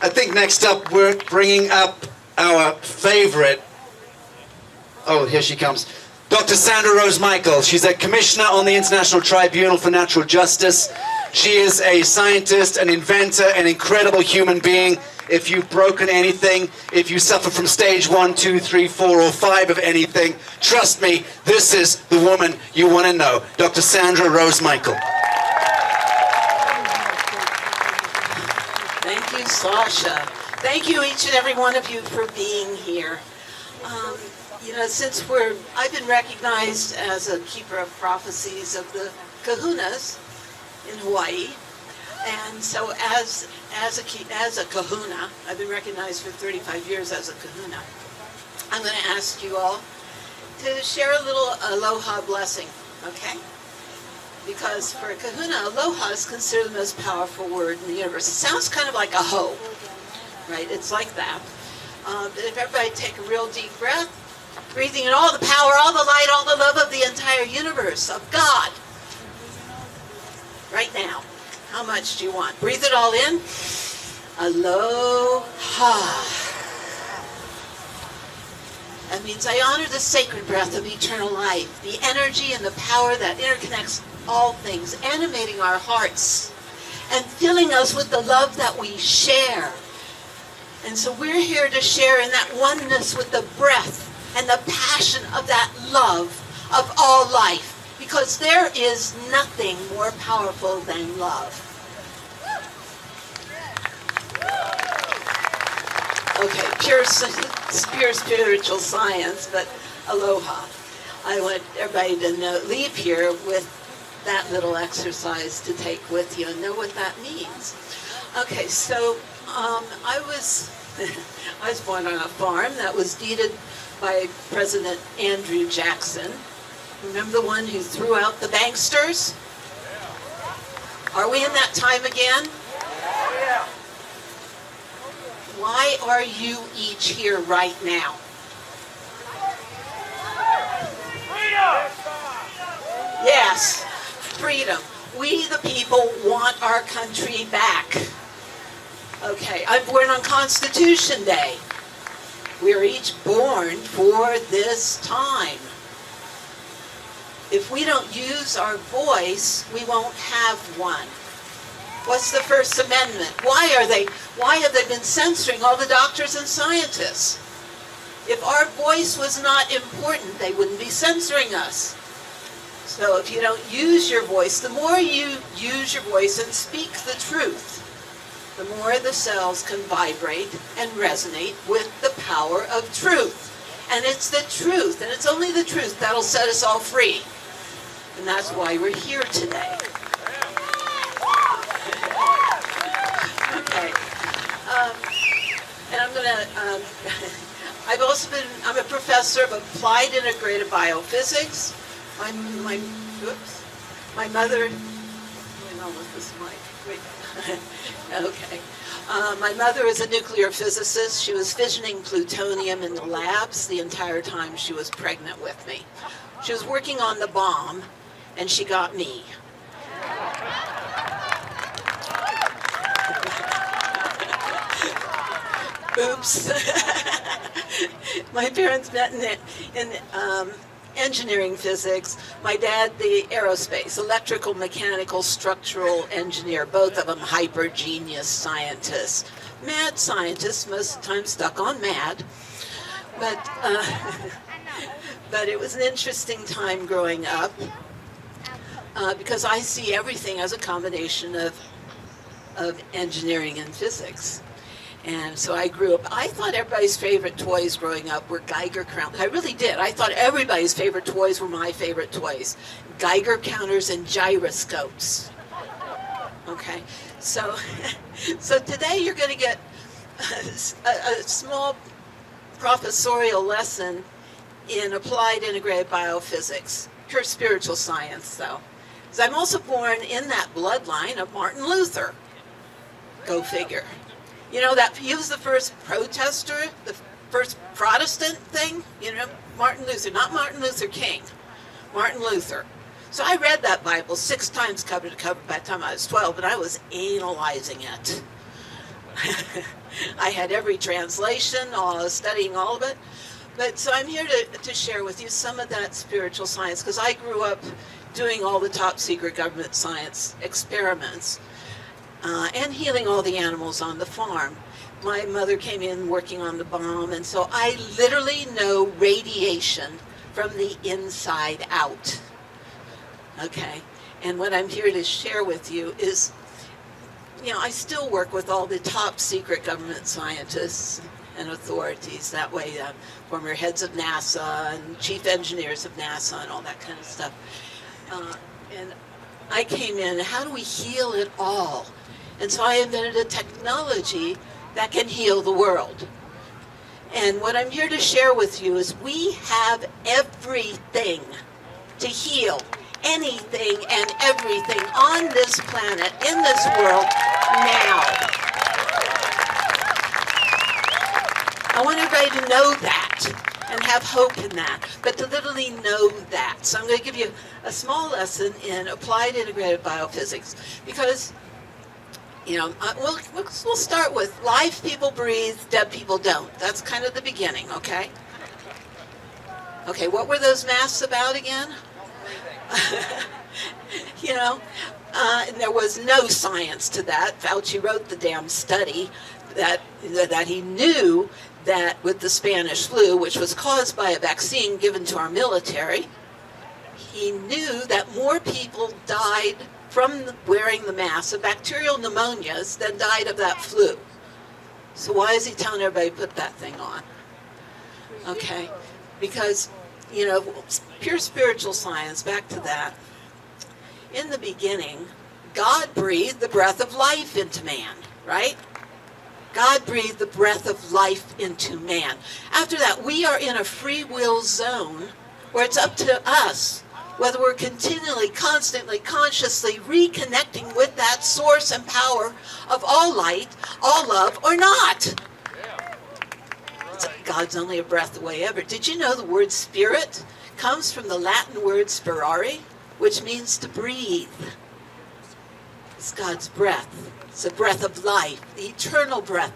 I think next up we're bringing up our favorite. Oh, here she comes. Dr. Sandra Rose Michael. She's a commissioner on the International Tribunal for Natural Justice. She is a scientist, an inventor, an incredible human being. If you've broken anything, if you suffer from stage 1, 2, 3, 4, or 5 of anything, trust me, this is the woman you want to know. Dr. Sandra Rose Michael. Thank you, Sasha. Thank you, each and every one of you, for being here. You know, since I've been recognized as a keeper of prophecies of the kahunas in Hawaii, and so as a kahuna, I've been recognized for 35 years as a kahuna. I'm going to ask you all to share a little aloha blessing, okay? Because for a kahuna, aloha is considered the most powerful word in the universe. It sounds kind of like a ho, right? It's like that. If everybody take a real deep breath, breathing in all the power, all the light, all the love of the entire universe, of God. Right now. How much do you want? Breathe it all in. Aloha. That means I honor the sacred breath of eternal life, the energy and the power that interconnects all things, animating our hearts and filling us with the love that we share. And so we're here to share in that oneness with the breath and the passion of that love of all life. Because there is nothing more powerful than love. Okay, pure spiritual science, but aloha. I want everybody to leave here with that little exercise to take with you and know what that means. Okay, so I was born on a farm that was deeded by President Andrew Jackson. Remember the one who threw out the banksters? Are we in that time again? Why are you each here right now? Yes, freedom. We the people want our country back. Okay, I'm born on Constitution Day. We're each born for this time. If we don't use our voice, we won't have one. What's the First Amendment? Why have they been censoring all the doctors and scientists? If our voice was not important, they wouldn't be censoring us. So if you don't use your voice, the more you use your voice and speak the truth, the more the cells can vibrate and resonate with the power of truth. And it's the truth, and it's only the truth that'll set us all free. And that's why we're here today. Okay. And I'm a professor of applied integrated biophysics. My mother, okay. My mother is a nuclear physicist. She was fissioning plutonium in the labs the entire time she was pregnant with me. She was working on the bomb, and she got me. Oops. My parents met in engineering physics. My dad, the aerospace, electrical, mechanical, structural engineer, both of them hyper genius scientists. Mad scientists, most of the time stuck on mad. But it was an interesting time growing up because I see everything as a combination of engineering and physics. And so I grew up, I thought everybody's favorite toys growing up were Geiger counters. I really did. I thought everybody's favorite toys were my favorite toys. Geiger counters and gyroscopes. Okay, so today you're going to get a small professorial lesson in applied integrated biophysics, pure spiritual science though. Because I'm also born in that bloodline of Martin Luther. Go figure. You know, that he was the first protester, the first Protestant thing, you know, Martin Luther, not Martin Luther King, Martin Luther. So I read that Bible 6 times cover to cover by the time I was 12, and I was analyzing it. I had every translation, studying all of it. But so I'm here to share with you some of that spiritual science, because I grew up doing all the top secret government science experiments and healing all the animals on the farm. My mother came in working on the bomb, and so I literally know radiation from the inside out. Okay, and what I'm here to share with you is, I still work with all the top secret government scientists and authorities. That way, former heads of NASA and chief engineers of NASA and all that kind of stuff. And I came in, how do we heal it all? And so I invented a technology that can heal the world. And what I'm here to share with you is we have everything to heal anything and everything on this planet, in this world, now. I want everybody to know that and have hope in that, but to literally know that. So I'm going to give you a small lesson in applied integrated biophysics, because we'll start with live people breathe, dead people don't. That's kind of the beginning, okay? Okay, what were those masks about again? And there was no science to that. Fauci wrote the damn study that he knew that with the Spanish flu, which was caused by a vaccine given to our military, he knew that more people died from wearing the mask of bacterial pneumonias than died of that flu. So why is he telling everybody to put that thing on? Okay, because, pure spiritual science, back to that. In the beginning, God breathed the breath of life into man, right? God breathed the breath of life into man. After that, we are in a free will zone where it's up to us whether we're continually, constantly, consciously reconnecting with that source and power of all light, all love, or not. God's only a breath away ever. Did you know the word spirit comes from the Latin word spirare, which means to breathe? It's God's breath. It's the breath of life, the eternal breath.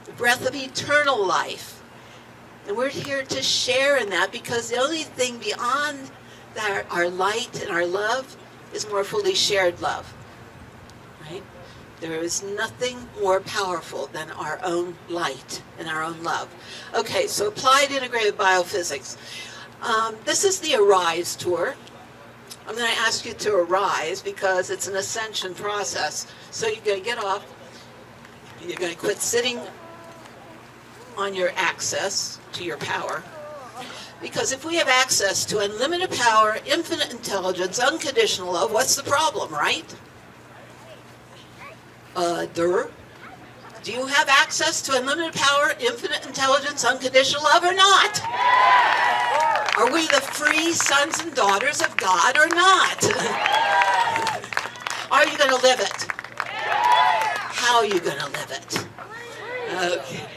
The breath of eternal life. And we're here to share in that, because the only thing beyond our light and our love is more fully shared love. Right? There is nothing more powerful than our own light and our own love. Okay, so applied integrated biophysics. This is the Arise tour. I'm going to ask you to arise because it's an ascension process. So you're going to get off. You're going to quit sitting on your access to your power. Because if we have access to unlimited power, infinite intelligence, unconditional love, what's the problem, right? Do you have access to unlimited power, infinite intelligence, unconditional love, or not? Are we the free sons and daughters of God or not? Are you going to live it? How are you going to live it? Okay.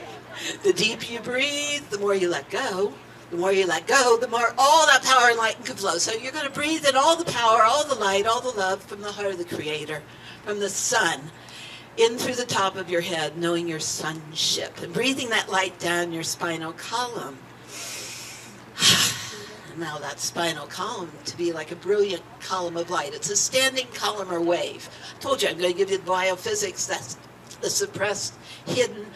The deeper you breathe, the more you let go. The more you let go, the more all that power and light can flow. So you're going to breathe in all the power, all the light, all the love from the heart of the Creator, from the sun, in through the top of your head, knowing your sonship, and breathing that light down your spinal column. Now that spinal column to be like a brilliant column of light. It's a standing column or wave. I told you I'm going to give you the biophysics. That's the suppressed, hidden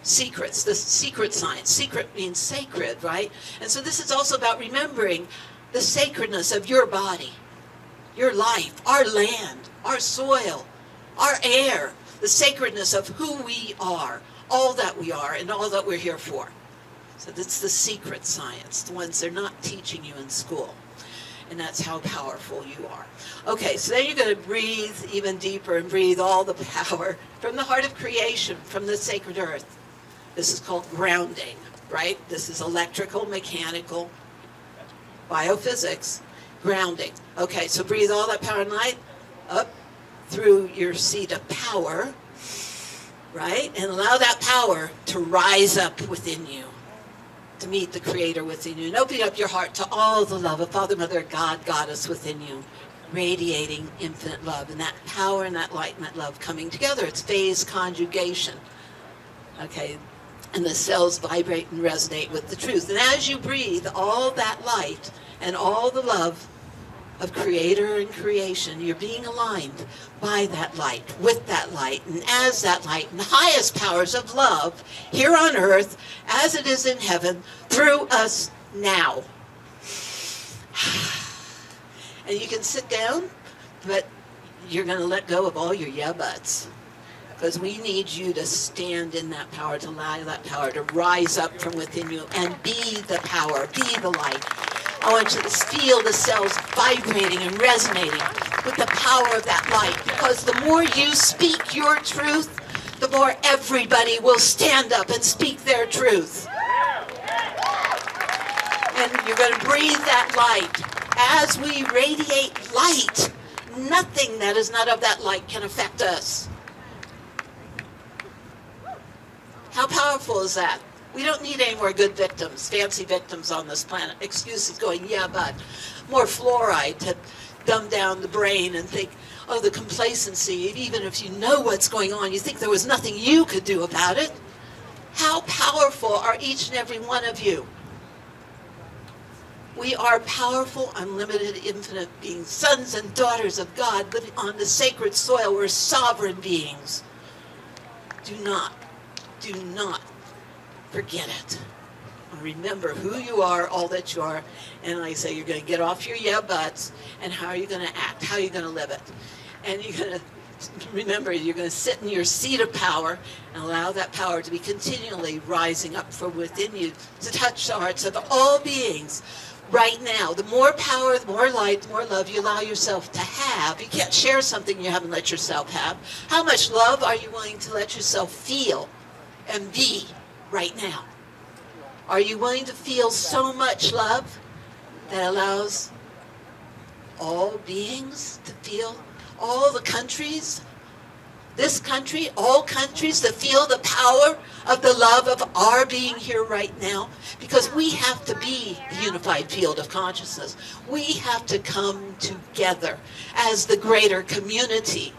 secrets, the secret science. Secret means sacred, right? And so this is also about remembering the sacredness of your body, your life, our land, our soil, our air, the sacredness of who we are, all that we are, and all that we're here for. So that's the secret science, the ones they're not teaching you in school. And that's how powerful you are. Okay, so then you're going to breathe even deeper and breathe all the power from the heart of creation, from the sacred earth. This is called grounding, right? This is electrical, mechanical, biophysics, grounding. Okay, so breathe all that power and light up through your seat of power, right? And allow that power to rise up within you, to meet the Creator within you. And open up your heart to all the love of Father, Mother, God, Goddess within you. radiating infinite love, and that power and that light and that love coming together. It's phase conjugation. Okay, and the cells vibrate and resonate with the truth. And as you breathe all that light and all the love of creator and creation, you're being aligned by that light, with that light, and as that light, and the highest powers of love here on earth, as it is in heaven, through us now. And you can sit down, but you're going to let go of all your yeah buts. Because we need you to stand in that power, to allow that power to rise up from within you and be the power, be the light. I want you to feel the cells vibrating and resonating with the power of that light. Because the more you speak your truth, the more everybody will stand up and speak their truth. And you're going to breathe that light. As we radiate light, nothing that is not of that light can affect us. How powerful is that? We don't need any more good victims, fancy victims on this planet. Excuses going, yeah, but more fluoride to dumb down the brain and think, oh, the complacency, even if you know what's going on, you think there was nothing you could do about it. How powerful are each and every one of you? We are powerful, unlimited, infinite beings, sons and daughters of God living on the sacred soil. We're sovereign beings. Do not forget it. Remember who you are, all that you are, and like I say, you're going to get off your yeah buts, and how are you going to act? How are you going to live it? And you're going to remember, you're going to sit in your seat of power and allow that power to be continually rising up from within you to touch the hearts of all beings. Right now, the more power, the more light, the more love you allow yourself to have. You can't share something you haven't let yourself have. How much love are you willing to let yourself feel and be right now? Are you willing to feel so much love that allows all beings to feel, all the countries, this country, all countries to feel the power of the love of our being here right now? Because we have to be the unified field of consciousness. We have to come together as the greater community.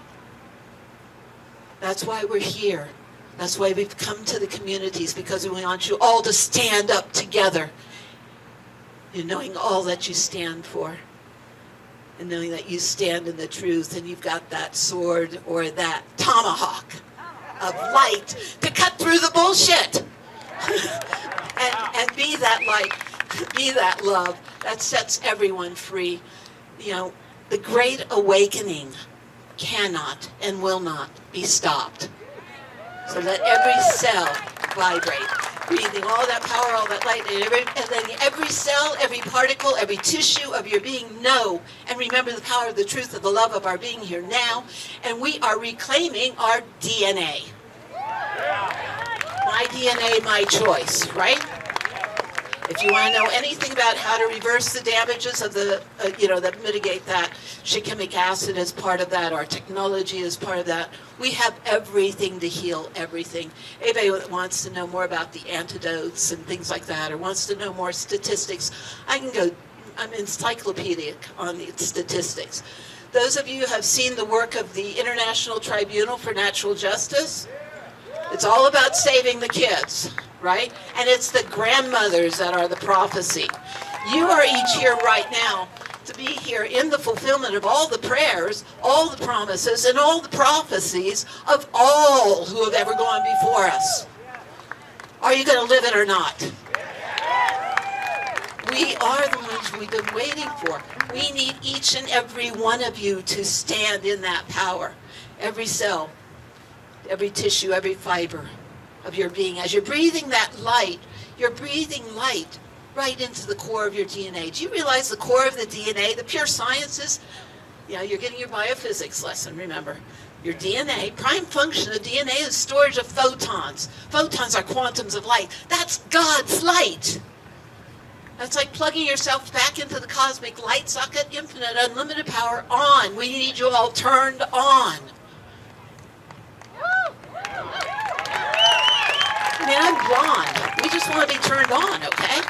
That's why we're here. That's why we've come to the communities, because we want you all to stand up together in knowing all that you stand for, and knowing that you stand in the truth, and you've got that sword or that tomahawk of light to cut through the bullshit and be that light, be that love that sets everyone free. You know, the great awakening cannot and will not be stopped. So let every cell vibrate, breathing all that power, all that light, and then every cell, every particle, every tissue of your being know and remember the power of the truth of the love of our being here now. And we are reclaiming our DNA. My DNA, my choice, right? If you want to know anything about how to reverse the damages of the, that mitigate that, shikimic acid is part of that, our technology is part of that. We have everything to heal everything. Anybody that wants to know more about the antidotes and things like that, or wants to know more statistics, I'm encyclopedic on the statistics. Those of you who have seen the work of the International Tribunal for Natural Justice, it's all about saving the kids, right? And it's the grandmothers that are the prophecy. You are each here right now to be here in the fulfillment of all the prayers, all the promises, and all the prophecies of all who have ever gone before us. Are you going to live it or not? We are the ones we've been waiting for. We need each and every one of you to stand in that power. Every cell, every tissue, every fiber of your being. As you're breathing that light, you're breathing light right into the core of your DNA. Do you realize the core of the DNA, the pure sciences? You're getting your biophysics lesson, remember. Your DNA, prime function of DNA is storage of photons. Photons are quantums of light. That's God's light. That's like plugging yourself back into the cosmic light socket, infinite, unlimited power on. We need you all turned on. I mean, I'm blonde. We just want to be turned on, okay?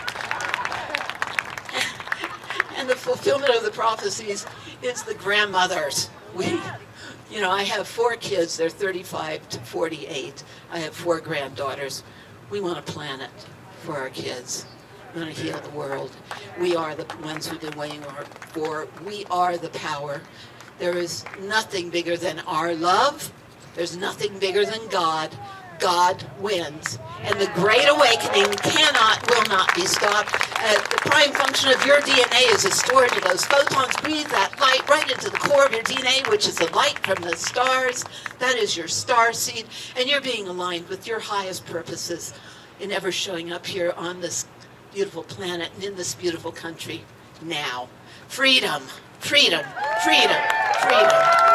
And the fulfillment of the prophecies is the grandmothers. I have 4 kids. They're 35 to 48. I have 4 granddaughters. We want a planet for our kids. We want to heal the world. We are the ones we've been waiting for. We are the power. There is nothing bigger than our love. There's nothing bigger than God. God wins. And the Great Awakening will not be stopped. The prime function of your DNA is stored in those photons. Breathe that light right into the core of your DNA, which is the light from the stars. That is your star seed. And you're being aligned with your highest purposes in ever showing up here on this beautiful planet and in this beautiful country now. Freedom, freedom, freedom, freedom.